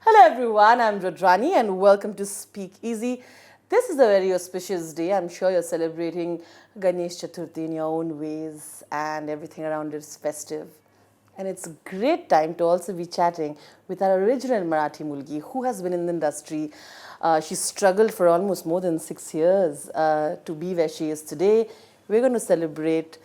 Hello everyone, I'm Rodrani and welcome to Speak Easy. This is a very auspicious day. I'm sure you're celebrating Ganesh Chaturthi in your own ways and everything around it is festive. And it's a great time to also be chatting with our original Marathi Mulgi who has been in the industry. She struggled for almost more than 6 years to be where she is today. We're going to celebrate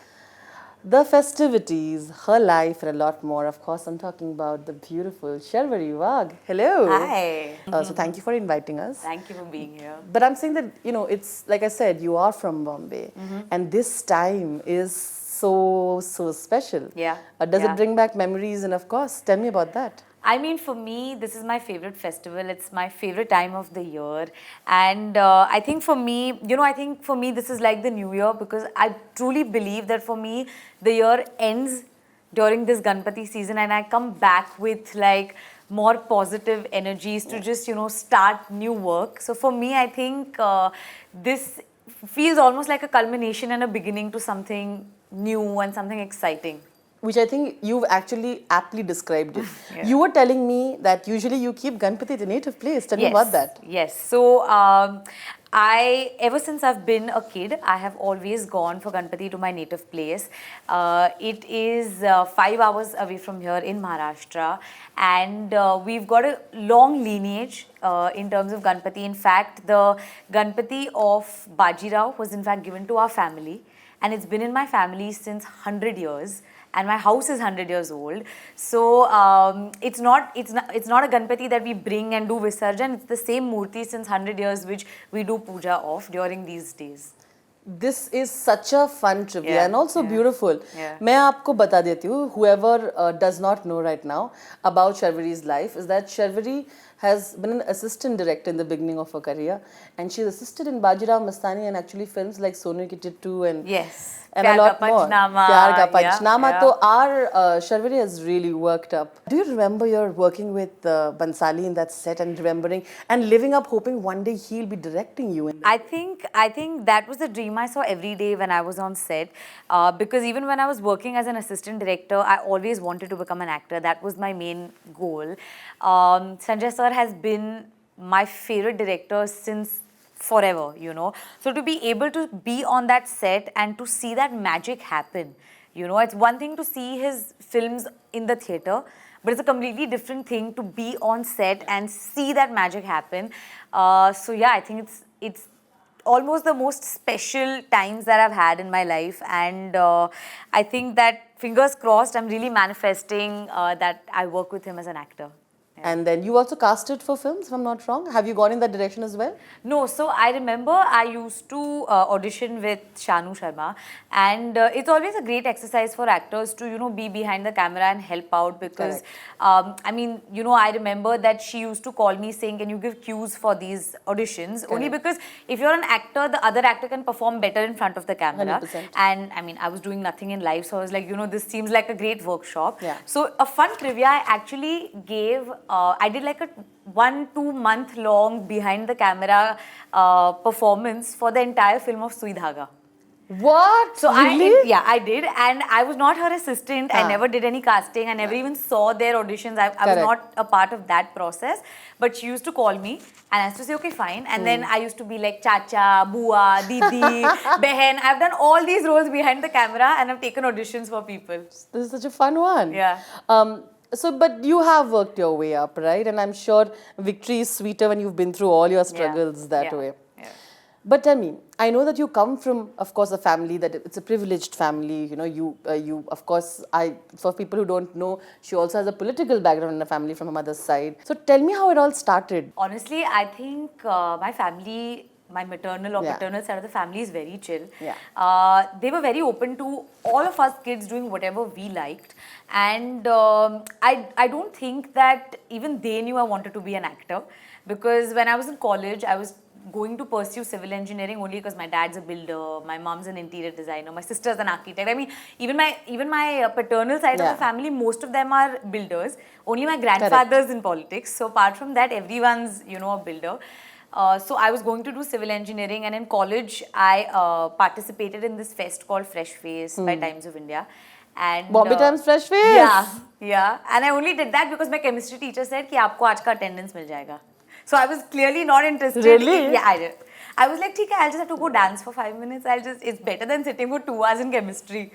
the festivities, her life, and a lot more. Of course, I'm talking about the beautiful Sharvari Wagh. Hello. Hi. So thank you for inviting us. Thank you for being here. But I'm saying that, it's like I said, you are from Bombay. And this time is so special. Yeah. Does it bring back memories? And of course, tell me about that. I mean, for me, this is my favorite festival. It's my favorite time of the year. And I think for me, this is like the new year because I truly believe that for me, the year ends during this Ganpati season and I come back with like more positive energies to just, start new work. So for me, I think this feels almost like a culmination and a beginning to something new and something exciting. Which I think you've actually aptly described it. Yeah. You were telling me that usually you keep Ganpati at a native place. Tell me about that. Yes. So, ever since I've been a kid, I have always gone for Ganpati to my native place. It is 5 hours away from here in Maharashtra. And we've got a long lineage in terms of Ganpati. In fact, the Ganpati of Bajirao was in fact given to our family. And it's been in my family since 100 years. And my house is 100 years old. So it's not a Ganpati that we bring and do Visarjan. It's the same Murti since 100 years which we do puja of during these days. This is such a fun trivia and also beautiful. मैं आपको बता देती हूँ, whoever does not know right now about Sharvari's life is that Sharvari has been an assistant director in the beginning of her career and she's assisted in Bajirao Mastani and actually films like Sonu Ki Tittu and a lot more. Pyar Ka Panchnama. So our Sharvari has really worked up. Do you remember you're working with Bhansali in that set and remembering and living up hoping one day he'll be directing you? I think that was the dream I saw every day when I was on set because even when I was working as an assistant director, I always wanted to become an actor. That was my main goal. Sanjay sir has been my favorite director since forever, So to be able to be on that set and to see that magic happen, it's one thing to see his films in the theatre, but it's a completely different thing to be on set and see that magic happen. I think it's almost the most special times that I've had in my life, and I think that, fingers crossed, I'm really manifesting that I work with him as an actor. And then you also casted for films, if I'm not wrong. Have you gone in that direction as well? No, so I remember I used to audition with Shanu Sharma, and it's always a great exercise for actors to, be behind the camera and help out because, I remember that she used to call me saying, can you give cues for these auditions? Correct. Only because if you're an actor, the other actor can perform better in front of the camera. 100%. And I was doing nothing in life, so I was like, this seems like a great workshop. Yeah. So a fun trivia I actually gave, I did like a 1-2 month long behind the camera performance for the entire film of Sui Dhaga. What? So really? I did, and I was not her assistant. I never did any casting. I never even saw their auditions. I was not a part of that process. But she used to call me, and I used to say, okay, fine. And then I used to be like Chacha, Bua, Didi, Behen. I've done all these roles behind the camera, and I've taken auditions for people. This is such a fun one. Yeah. But you have worked your way up, right? And I'm sure victory is sweeter when you've been through all your struggles that way. Yeah. But tell me, I know that you come from, of course, a family that it's a privileged family. You of course, for people who don't know, she also has a political background in the family from her mother's side. So tell me how it all started. Honestly, I think my family, my maternal or paternal side of the family is very chill. Yeah. They were very open to all of us kids doing whatever we liked. And I don't think that even they knew I wanted to be an actor. Because when I was in college, I was going to pursue civil engineering only because my dad's a builder, my mom's an interior designer, my sister's an architect. I mean, even my paternal side of the family, most of them are builders. Only my grandfather's in politics. So apart from that, everyone's, a builder. So I was going to do civil engineering, and in college, I participated in this fest called Fresh Face by Times of India. And Bombay Times fresh face. Yeah, yeah. And I only did that because my chemistry teacher said कि आपको आज का attendance मिल जाएगा. So I was clearly not interested. Really? Yeah, I did. I was like, ठीक है, I'll just have to go dance for 5 minutes. It's better than sitting for 2 hours in chemistry.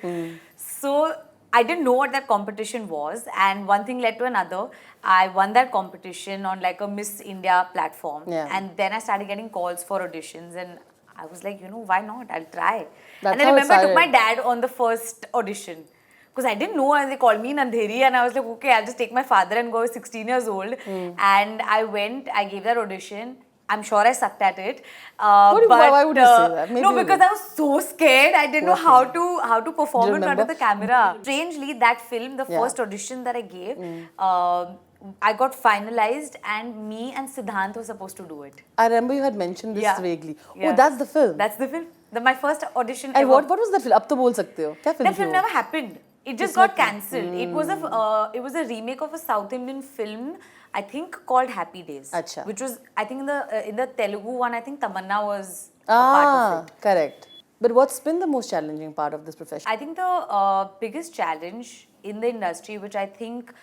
So I didn't know what that competition was, and one thing led to another. I won that competition on like a Miss India platform, and then I started getting calls for auditions, and I was like, why not? I'll try. And I remember I took my dad on the first audition. Because I didn't know, and they called me in Andheri, and I was like, okay, I'll just take my father and go. I was 16 years old, and I went. I gave that audition. I'm sure I sucked at it. Why would you say that? Maybe no, because I was so scared. I didn't know how to perform in front of the camera. Strangely, that film, the first audition that I gave, I got finalized, and me and Siddhant were supposed to do it. I remember you had mentioned this vaguely. Oh, that's the film. That's the film. My first audition. And what was that film? Ab to bol sakte ho. Kya film that film never happened. It just got cancelled. It was a remake of a South Indian film, I think called Happy Days. Achha. Which was, I think in the Telugu one, I think Tamanna was a part of it. Correct. But what's been the most challenging part of this profession? I think the biggest challenge in the industry, which I think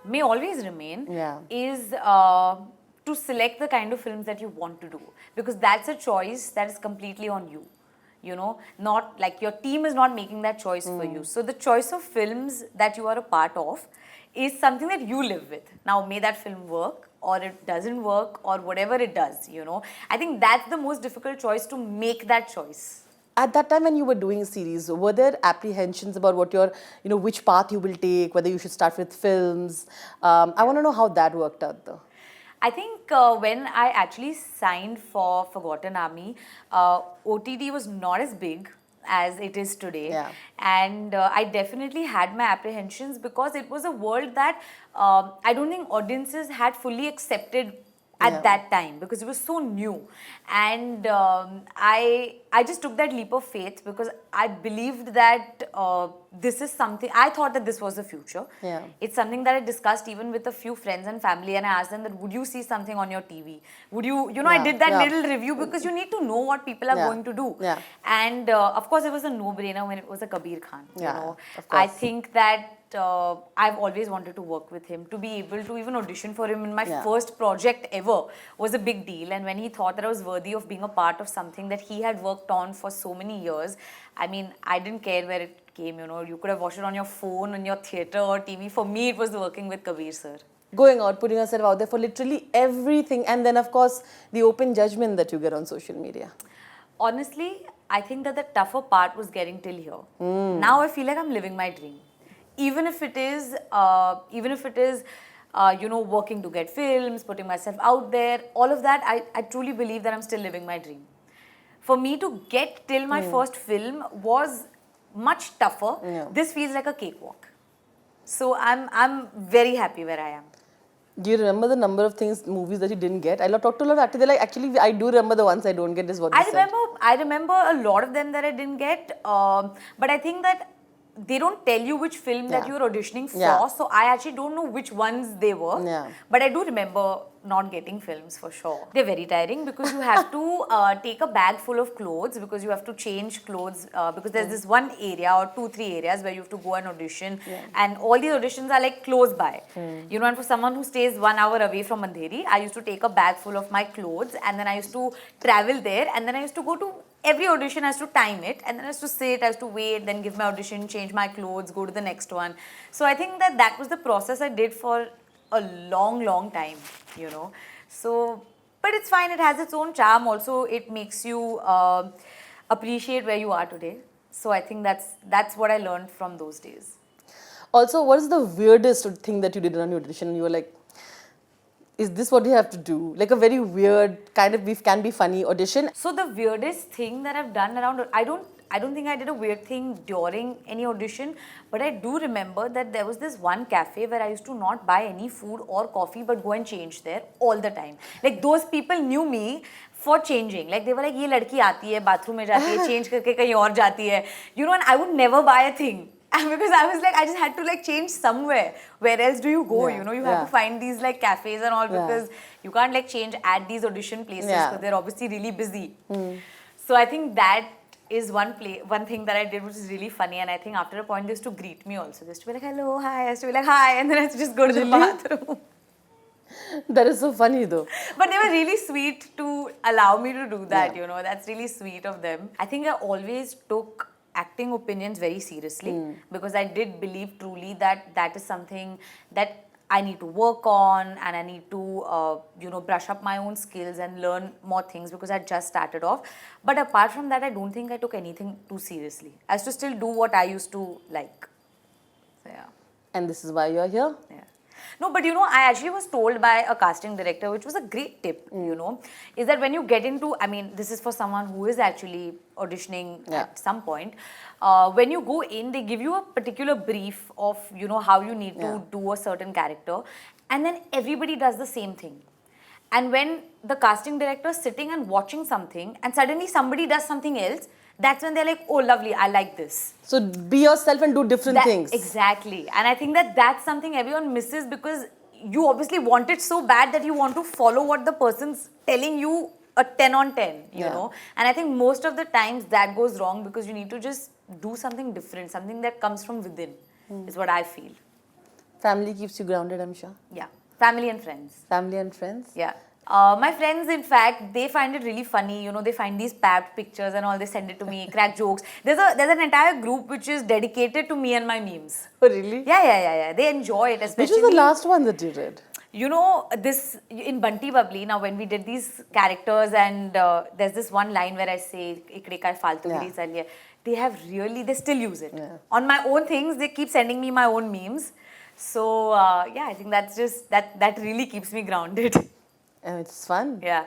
may always remain, is to select the kind of films that you want to do. Because that's a choice that is completely on you. Not like your team is not making that choice for you. So the choice of films that you are a part of is something that you live with. Now, may that film work or it doesn't work or whatever it does, I think that's the most difficult choice, to make that choice. At that time when you were doing a series, were there apprehensions about what your, which path you will take, whether you should start with films? I want to know how that worked out though. I think when I actually signed for Forgotten Army, OTT was not as big as it is today. Yeah. And I definitely had my apprehensions because it was a world that I don't think audiences had fully accepted at that time, because it was so new. And I just took that leap of faith because I believed that this is something, I thought that this was the future. Yeah. It's something that I discussed even with a few friends and family, and I asked them that, would you see something on your TV? Would you, I did that little review because you need to know what people are going to do. Yeah. And of course, it was a no-brainer when it was a Kabir Khan. Of course. I think that I've always wanted to work with him. To be able to even audition for him in my first project ever was a big deal. And when he thought that I was worthy of being a part of something that he had worked on for so many years, I mean, I didn't care where it came, you could have watched it on your phone, on your theatre or TV. For me, it was working with Kabir sir. Going out, putting yourself out there for literally everything, and then of course, the open judgment that you get on social media. Honestly, I think that the tougher part was getting till here. Now I feel like I'm living my dream. Even if it is, working to get films, putting myself out there, all of that, I truly believe that I'm still living my dream. For me to get till my first film was much tougher. This feels like a cakewalk. So I'm very happy where I am. Do you remember the number of movies that you didn't get? I talked to a lot of actors. They're like, actually, I do remember the ones I don't get, is what they said. I remember a lot of them that I didn't get. But I think that they don't tell you which film that you're auditioning for. So I actually don't know which ones they were. But I do remember not getting films for sure. They're very tiring because you have to take a bag full of clothes, because you have to change clothes, because there's this one area or 2-3 areas where you have to go and audition, and all these auditions are like close by. And for someone who stays 1 hour away from Andheri, I used to take a bag full of my clothes, and then I used to travel there, and then I used to go to every audition. I used to time it, and then I used to sit, I used to wait, then give my audition, change my clothes, go to the next one. So I think that was the process I did for a long time, So, but it's fine. It has its own charm. Also, it makes you appreciate where you are today. So I think that's what I learned from those days. Also, what is the weirdest thing that you did on your audition? And you were like, is this what you have to do? Like a very weird, kind of can be funny audition. So the weirdest thing that I've done around, I don't think I did a weird thing during any audition, but I do remember that there was this one cafe where I used to not buy any food or coffee but go and change there all the time. Like those people knew me for changing. Like they were like, ये लड़की आती है, bathroom में जाती है, change करके कहीं और जाती है. And I would never buy a thing. Because I was like, I just had to like change somewhere. Where else do you go? You have to find these like cafes and all, because you can't like change at these audition places because they're obviously really busy. So I think that is one thing that I did which is really funny, and I think after a point they used to greet me also. They used to be like, hello, hi, I used to be like, hi, and then I used to just go to the bathroom. That is so funny though. But they were really sweet to allow me to do that, Yeah. you know. That's really sweet of them. I think I always took acting opinions very seriously because I did believe truly that that is something that I need to work on, and I need to, brush up my own skills and learn more things because I just started off. But apart from that, I don't think I took anything too seriously. I used to still do what I used to like. So, yeah. And this is why you're here. Yeah. No, but you know, I actually was told by a casting director, which was a great tip, you know, is that when you get into, I mean, this is for someone who is actually auditioning at some point. When you go in, they give you a particular brief of, you know, how you need to do a certain character. And then everybody does the same thing. And when the casting director is sitting and watching something and suddenly somebody does something else, that's when they're like, oh, lovely, I like this. So be yourself and do different things. Exactly. And I think that that's something everyone misses because you obviously want it so bad that you want to follow what the person's telling you a 10 on 10, you know. And I think most of the times that goes wrong because you need to just do something different, something that comes from within, is what I feel. Family keeps you grounded, I'm sure. Yeah. Family and friends. Family and friends? Yeah. My friends, in fact, they find it really funny. You know, they find these papped pictures and all. They send it to me, crack jokes. There's an entire group which is dedicated to me and my memes. Oh, really? Yeah. They enjoy it, especially. Which was the last one that you did? You know, this in Bunty Babli, now when we did these characters and there's this one line where I say, Ikde kai faltu giri chaliye. They still use it. Yeah. On my own things, they keep sending me my own memes. So, I think that's just, that really keeps me grounded. And it's fun. Yeah.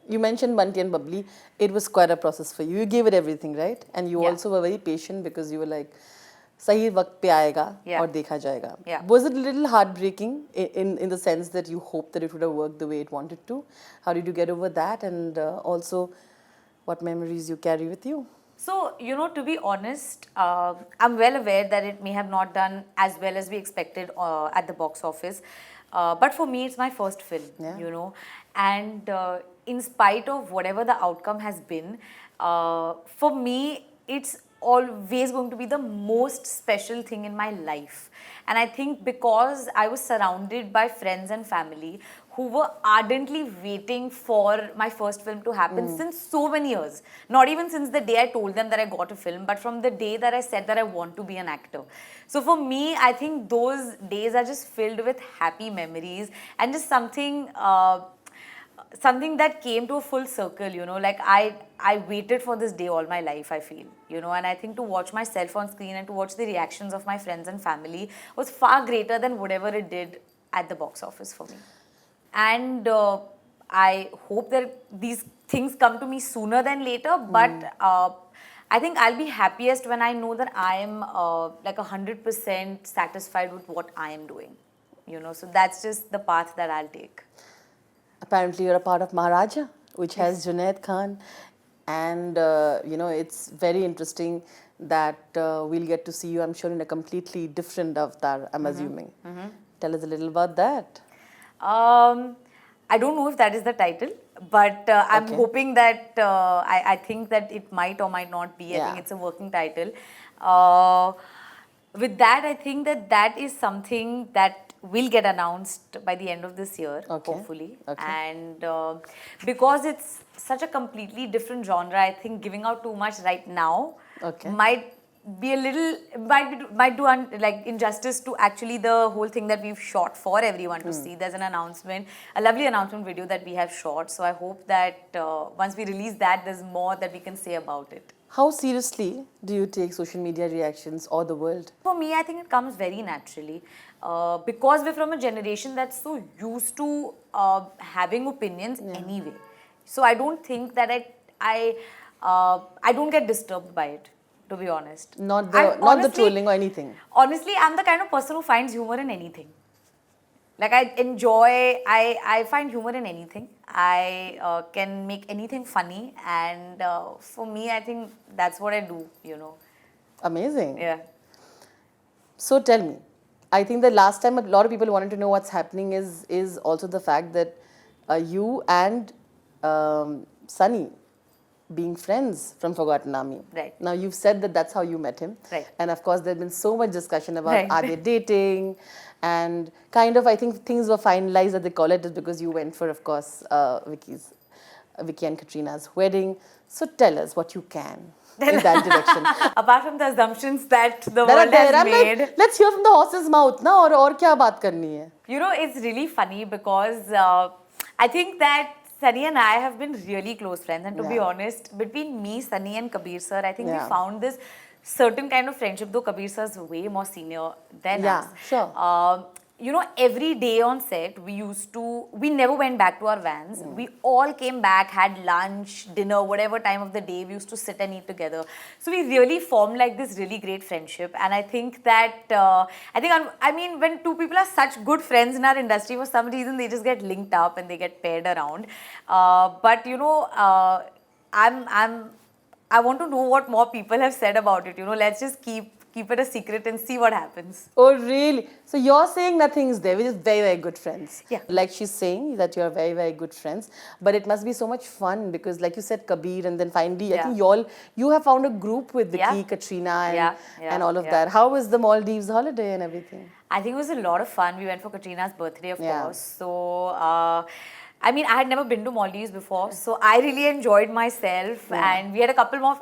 You mentioned Bunty and Babli. It was quite a process for you. You gave it everything, right? And you also were very patient because you were like, sahi waqt pe aayega aur dekha jayega. Yeah. Was it a little heartbreaking in the sense that you hoped that it would have worked the way it wanted to? How did you get over that? And also, what memories you carry with you? So, you know, to be honest, I'm well aware that it may have not done as well as we expected at the box office. But for me, it's my first film, you know. And in spite of whatever the outcome has been, for me, it's always going to be the most special thing in my life. And I think because I was surrounded by friends and family who were ardently waiting for my first film to happen since so many years. Not even since the day I told them that I got a film, but from the day that I said that I want to be an actor. So for me, I think those days are just filled with happy memories and just something that came to a full circle, you know. Like I waited for this day all my life, I feel, you know. And I think to watch myself on screen and to watch the reactions of my friends and family was far greater than whatever it did at the box office for me. And I hope that these things come to me sooner than later, but I think I'll be happiest when I know that I am like 100% satisfied with what I am doing, you know. So that's just the path that I'll take. Apparently, you're a part of Maharaja, which has Junaid Khan. And, you know, it's very interesting that we'll get to see you, I'm sure, in a completely different avatar, I'm assuming. Tell us a little about that. I don't know if that is the title, but I'm hoping that, I think that it might or might not be. I think it's a working title. With that, I think that is something that will get announced by the end of this year, hopefully. And because it's such a completely different genre, I think giving out too much right now might be a little, might do like injustice to actually the whole thing that we've shot for everyone to see. There's an announcement, a lovely announcement video that we have shot. So I hope that once we release that, there's more that we can say about it. How seriously do you take social media reactions or the world? For me, I think it comes very naturally because we're from a generation that's so used to having opinions anyway. So I don't think that I don't get disturbed by it, to be honest. Not the trolling or anything. Honestly, I'm the kind of person who finds humor in anything. Like I find humor in anything. I can make anything funny, and for me, I think that's what I do, you know. Amazing. Yeah. So tell me, I think the last time a lot of people wanted to know what's happening is also the fact that you and Sunny being friends from Forgotten Army. Right. Now, you've said that that's how you met him. Right. And of course, there's been so much discussion about Right. are they dating? And kind of, I think things were finalized, as they call it, is because you went for, of course, Vicky and Katrina's wedding. So tell us what you can in that direction. Apart from the assumptions that the That are world there. has I'm made. like, let's hear from the horse's mouth ना और क्या बात करनी है? You know, it's really funny because I think that Sunny and I have been really close friends. And to be Yeah. honest, between me, Sunny and Kabir sir, I think we Yeah. found this certain kind of friendship, though Kabir sir is way more senior than Yeah, us. sure. You know, every day on set, we never went back to our vans. We all came back, had lunch, dinner, whatever time of the day, we used to sit and eat together. So we really formed like this really great friendship. And I think that, I mean, when two people are such good friends in our industry, for some reason, they just get linked up and they get paired around. But, you know, I want to know what more people have said about it. You know, let's just keep it a secret and see what happens. Oh, really? So you're saying nothing is there. We're just very, very good friends. Yeah. Like she's saying that you're very, very good friends. But it must be so much fun because, like you said, Kabir, and then finally, I Yeah. think you have found a group with Vicky, Yeah. Katrina, and all of Yeah. that. How was the Maldives holiday and everything? I think it was a lot of fun. We went for Katrina's birthday, of Yeah. course. So, I mean, I had never been to Maldives before, so I really enjoyed myself. Yeah. And we had a couple more.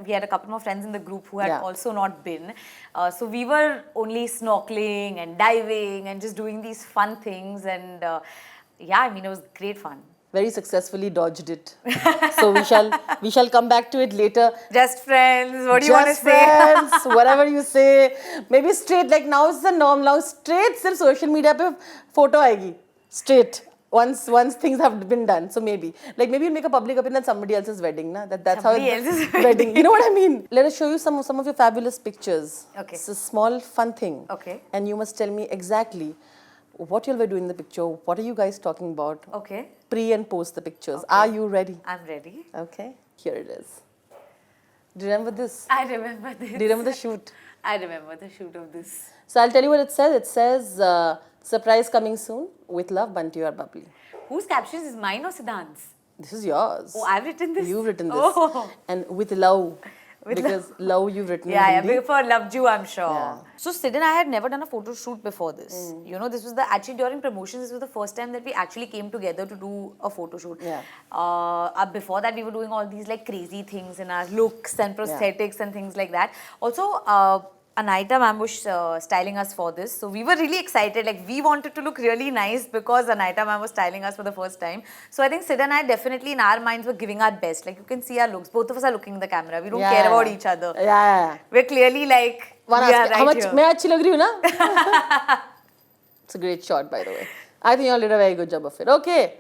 We had a couple more friends in the group who had Yeah. also not been. So we were only snorkeling and diving and just doing these fun things. And yeah, I mean, it was great fun. Very successfully dodged it. So we shall come back to it later. Just friends. What do you want to Just say? friends, whatever you say. Maybe straight, like now it's the norm. Now straight सिर्फ social media पे photo आएगी. Straight. Once things have been done. So maybe you make a public opinion at somebody else's wedding. Na? That's Somebody how else's wedding. You know what I mean? Let us show you some of your fabulous pictures. Okay. It's a small fun thing. Okay. And you must tell me exactly what you were doing in the picture. What are you guys talking about? Okay. Pre and post the pictures. Okay. Are you ready? I'm ready. Okay. Here it is. Do you remember this? I remember this. Do you remember the shoot? I remember the shoot of this. So I'll tell you what it says. It says, surprise coming soon. With love, Bunty Aur Babli. Whose captions is mine or Siddhant's? This is yours. Oh, I've written this? You've written this. Oh. And with love. With because love you've written Yeah, in yeah, Hindi. before Loved You, I'm sure. Yeah. So Sid and I had never done a photo shoot before this. You know, this was actually during promotions, this was the first time that we actually came together to do a photo shoot. Yeah. Before that, we were doing all these like crazy things in our looks and prosthetics and things like that. Also, Anaita ma'am was styling us for this. So we were really excited. Like we wanted to look really nice because Anaita ma'am was styling us for the first time. So I think Sid and I definitely in our minds were giving our best. Like you can see our looks. Both of us are looking in the camera. We don't care about each other. Yeah. We're clearly like, One we are ask, right how much here. मैं अच्छी लग रही हूँ ना? It's a great shot, by the way. I think you all did a very good job of it. Okay.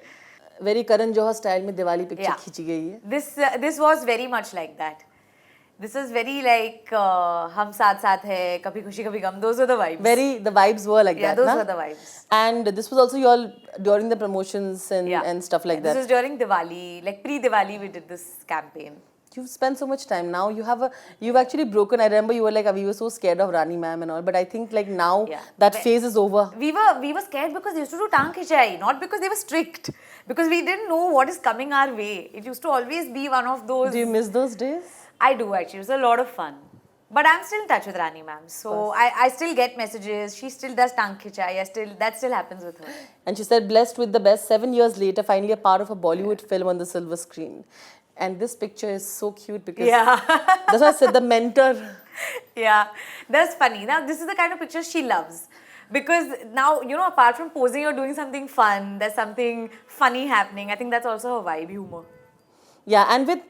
Very Karan Johar style में Diwali picture Yeah. खींची गई है. This was very much like that. This is very like हम साथ साथ है, कभी खुशी कभी गम. Those were the vibes. The vibes were like Yeah, that. those na? were the vibes. And this was also you all during the promotions and stuff like This that. was during Diwali, like pre-Diwali we did this campaign. You've spent so much time now. You've actually broken. I remember you were like, we were so scared of Rani ma'am and all. But I think like now that phase is over. We were scared because they used to do tang khichai, not because they were strict. Because we didn't know what is coming our way. It used to always be one of those. Do you miss those days? I do actually. It was a lot of fun. But I'm still in touch with Rani ma'am. So I still get messages. She still does tang khichai. That still happens with her. And she said, blessed with the best, 7 years later, finally a part of a Bollywood film on the silver screen. And this picture is so cute because that's why I said the mentor. Yeah, that's funny. Now, this is the kind of pictures she loves. Because now, you know, apart from posing, you're doing something fun. There's something funny happening. I think that's also her vibe, humor. Yeah, and with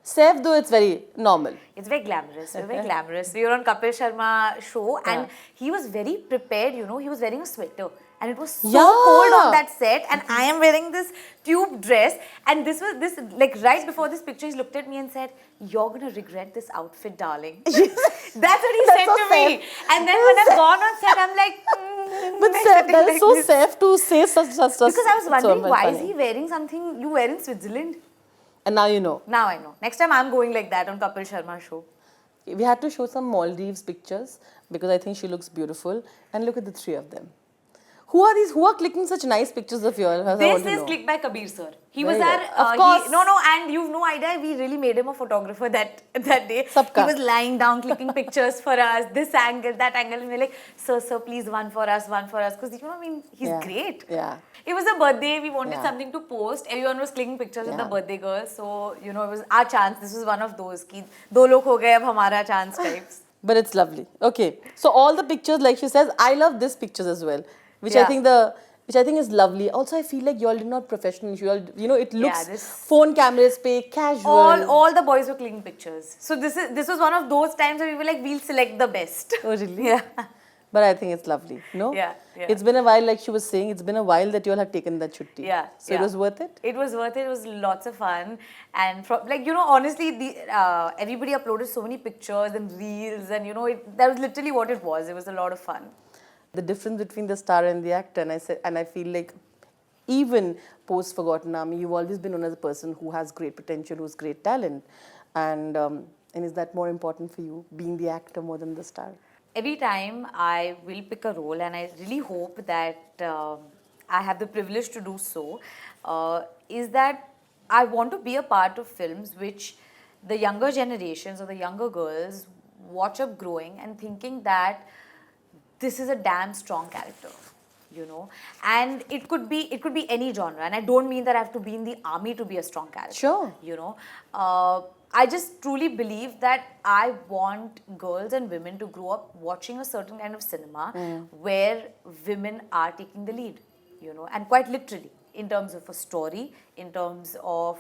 Saif, though, it's very normal. It's very glamorous. We're very glamorous. We were on Kapil Sharma show and he was very prepared, you know. He was wearing a sweater. And it was so cold on that set. And I am wearing this tube dress. And this like right before this picture, he looked at me and said, "You're going to regret this outfit, darling." That's what he said to me. And then when I've gone on set, I'm like, But Saif, that is so safe to say such. Because I was wondering, why is he wearing something you wear in Switzerland? And now you know. Now I know. Next time I'm going like that on Kapil Sharma show. We had to show some Maldives pictures because I think she looks beautiful. And look at the three of them. Who are these? Who are clicking such nice pictures of yours? I This want to is know. clicked by Kabir sir. He Very was our good. Of course. no, and you've no idea. We really made him a photographer that day. Sabka. He was lying down, clicking pictures for us. This angle, that angle, and we're like, sir, please one for us, because I mean, he's great. Yeah. It was a birthday. We wanted Yeah. something to post. Everyone was clicking pictures with the Yeah. birthday girl. So it was our chance. This was one of those. Ki do log ho gaye, ab hamara chance types. But it's lovely. Okay. So all the pictures, like she says, I love these pictures as well, which Yeah. which I think is lovely. Also, I feel like you all did not professional. You all, it looks this- phone cameras pe casual. All the boys were clicking pictures. So this was one of those times where we were like, we'll select the best. Oh, really? Yeah. But I think it's lovely. No? Yeah, yeah. It's been a while, like she was saying, it's been a while that you all have taken that chutti. Yeah. So it was worth it? It was worth it. It was lots of fun. And honestly, everybody uploaded so many pictures and reels, and that was literally what it was. It was a lot of fun. The difference between the star and the actor, and I feel like even post Forgotten Army, you've always been known as a person who has great potential, who's great talent. And is that more important for you, being the actor more than the star? Every time I will pick a role, and I really hope that I have the privilege to do so, is that I want to be a part of films which the younger generations or the younger girls watch up growing and thinking that this is a damn strong character, and it could be any genre, and I don't mean that I have to be in the army to be a strong character. Sure. I just truly believe that I want girls and women to grow up watching a certain kind of cinema where women are taking the lead, and quite literally in terms of a story, in terms of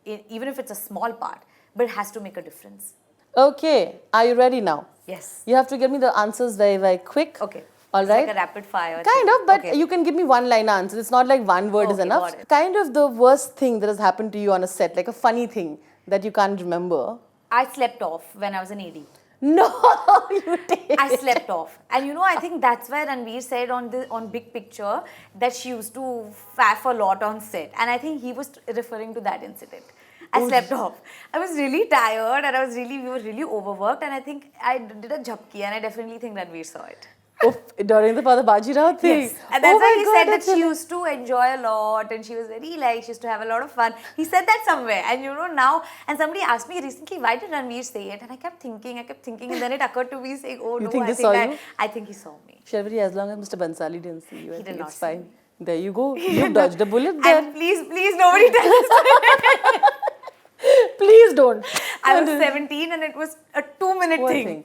even if it's a small part, but it has to make a difference. Okay. Are you ready now? Yes. You have to give me the answers very, very quick. Okay. All It's right. like a rapid fire. Kind of, but Okay. you can give me one-line answer. It's not like one word is Okay, enough. got it. Kind of the worst thing that has happened to you on a set, like a funny thing that you can't remember. I slept off when I was an AD. No, you did. I slept off. And I think that's why Ranveer said on Big Picture that she used to faff a lot on set. And I think he was referring to that incident. I slept off. I was really tired and we were really overworked, and I think I did a jhabki, and I definitely think Ranveer saw it. Oof, during the Father Bajirao thing. Yes. And that's Oh why my he God, said that that's she used to enjoy a lot, and she was very she used to have a lot of fun. He said that somewhere, and now, and somebody asked me recently, why did Ranveer say it? And I kept thinking, and then it occurred to me saying, oh You no, think I they think saw you? I think he saw me. Sharvari, as long as Mr. Bhansali didn't see you, I did think not it's see fine. me. There you go. You dodged a bullet there. And please, nobody tell us. Please don't. I was 17 and it was a 2-minute Poor thing. thing.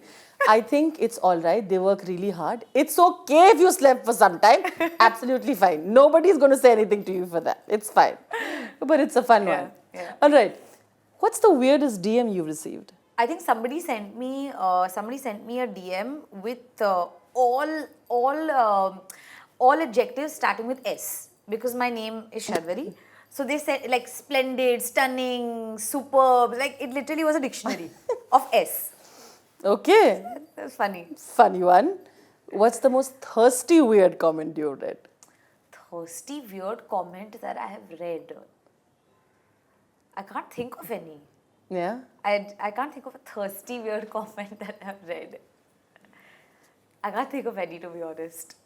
I think it's all right. They work really hard. It's okay if you slept for some time. Absolutely fine. Nobody's going to say anything to you for that. It's fine. But it's a fun one. Yeah. All right. What's the weirdest DM you've received? I think somebody sent me a DM with all adjectives starting with S, because my name is Sharvari. So they said like splendid, stunning, superb. Like it literally was a dictionary of S. Okay. That was funny. Funny one. What's the most thirsty weird comment you've read? Thirsty weird comment that I have read. I can't think of any. Yeah. I can't think of a thirsty weird comment that I've read. I can't think of any, to be honest.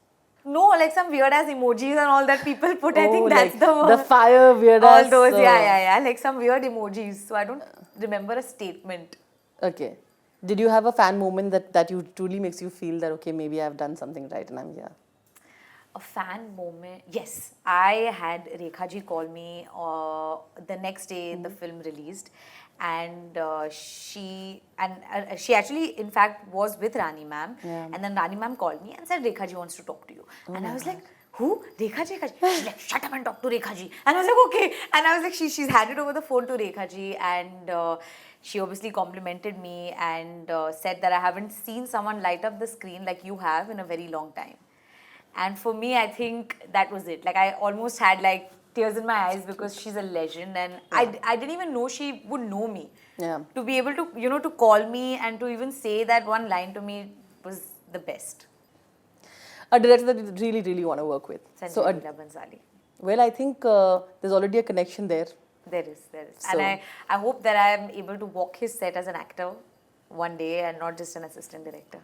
No, like some weird ass emojis and all that people put. I think that's like the word. the fire weird All ass, those, yeah. Like some weird emojis. So I don't remember a statement. Okay. Did you have a fan moment that you truly makes you feel that, okay, maybe I've done something right and I'm here? A fan moment. Yes, I had Rekha ji call me the next day the film released, and she actually in fact was with Rani ma'am, and then Rani ma'am called me and said Rekha ji wants to talk to you, and I was like, who? Rekha ji? She's like, shut up and talk to Rekha ji, and I was like, okay, and I was like, she's handed over the phone to Rekha ji, and she obviously complimented me and said that I haven't seen someone light up the screen like you have in a very long time. And for me, I think that was it. Like, I almost had like tears in my eyes because she's a legend, and I didn't even know she would know me. Yeah. To be able to, to call me and to even say that one line to me was the best. A director that you really, really want to work with. Sanjay Leela Bhansali. Well, I think there's already a connection there. There is. So, and I hope that I am able to walk his set as an actor one day and not just an assistant director.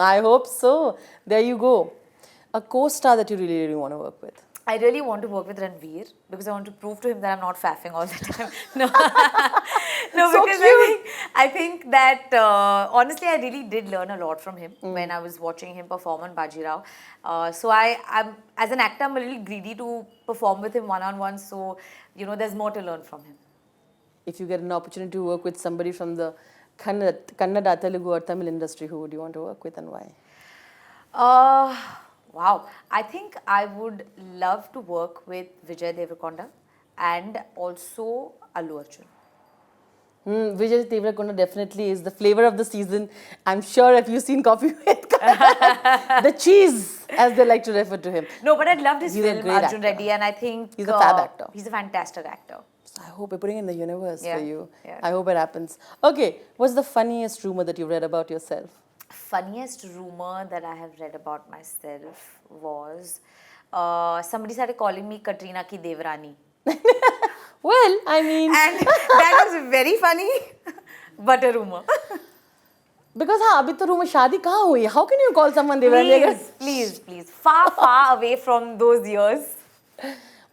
I hope so. There you go. A co-star that you really, really want to work with? I really want to work with Ranveer because I want to prove to him that I'm not faffing all the time. No, no, So because cute. I think that honestly, I really did learn a lot from him when I was watching him perform on Bajirao. So I'm as an actor, I'm a little greedy to perform with him one-on-one. So there's more to learn from him. If you get an opportunity to work with somebody from the Kannada, Telugu or Tamil industry, who would you want to work with and why? Wow. I think I would love to work with Vijay Deverakonda and also Allu Arjun. Vijay Deverakonda definitely is the flavor of the season. I'm sure if you've seen Coffee with Kannada, the cheese, as they like to refer to him. No, but I loved his He's a film, great Arjun actor. Reddy, and I think He's a fab actor. He's a fantastic actor. So I hope we're putting in the universe Yeah, for you. yeah. I hope it happens. Okay, what's the funniest rumor that you read about yourself? Funniest rumor that I have read about myself was somebody started calling me Katrina ki Devrani. Well, I mean, And that was very funny, but a rumor. because हाँ अभी तो room में शादी कहाँ हुई? How can you call someone Devrani? Please. Far away from those years.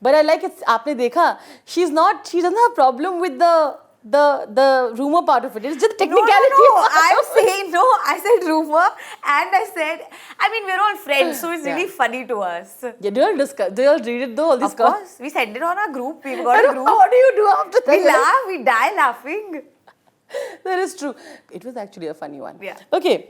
But I like it. आपने देखा? She doesn't have problem with the rumor part of it. It's just technicality. No. I'm saying no. I said rumor, and I said, I mean, we're all friends, so it's really funny to us. Yeah, do you all discuss? Do you all read it though? All these Of course, we send it on our group. We've got a group. What do you do after that? We laugh, we die laughing. That is true. It was actually a funny one. Yeah. Okay.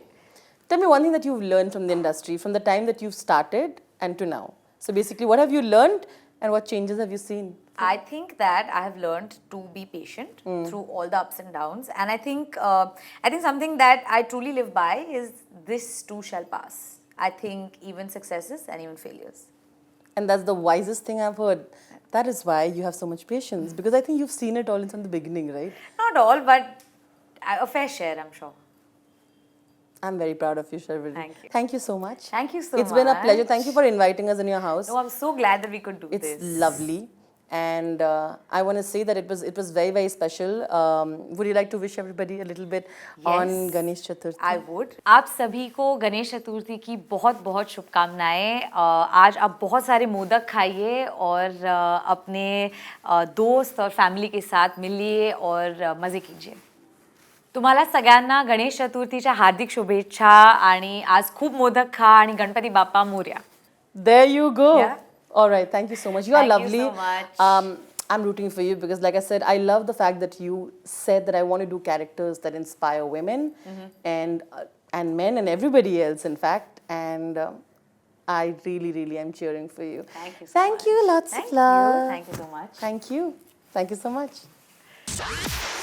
Tell me one thing that you've learned from the industry, from the time that you've started and to now. So basically, what have you learned and what changes have you seen? I think that I have learned to be patient through all the ups and downs, and I think something that I truly live by is this too shall pass. I think even successes and even failures. And that's the wisest thing I've heard. That is why you have so much patience, because I think you've seen it all from the beginning, right? Not all, but a fair share, I'm sure. I'm very proud of you, Sharvari. Thank you. Thank you so much. Thank you so It's been a much. pleasure. Thank you for inviting us in your house. No, I'm so glad that we could do It's this. lovely. And I want to say that it was very, very special. Would you like to wish everybody a little bit on Ganesh Chaturthi? I would. आप सभी को गणेश चतुर्थी की बहुत बहुत शुभकामनाएं. आज आप बहुत सारे मोदक खाइए और अपने दोस्त और फॅमिली के साथ मिलिए और मजे कीजिए. तुम्हाला सगळ्यांना गणेश चतुर्थीच्या हार्दिक शुभेच्छा आणि आज खूप मोदक खा आणि Ganpati Bappa Morya. There you go. Yeah. All right. Thank you so much. You are Thank you lovely. so much. I'm rooting for you because, like I said, I love the fact that you said that I want to do characters that inspire women and men and everybody else, in fact. And I really, really am cheering for you. Thank you so Thank much. you. Lots Thank of love. you. Thank you so much. Thank you. Thank you so much.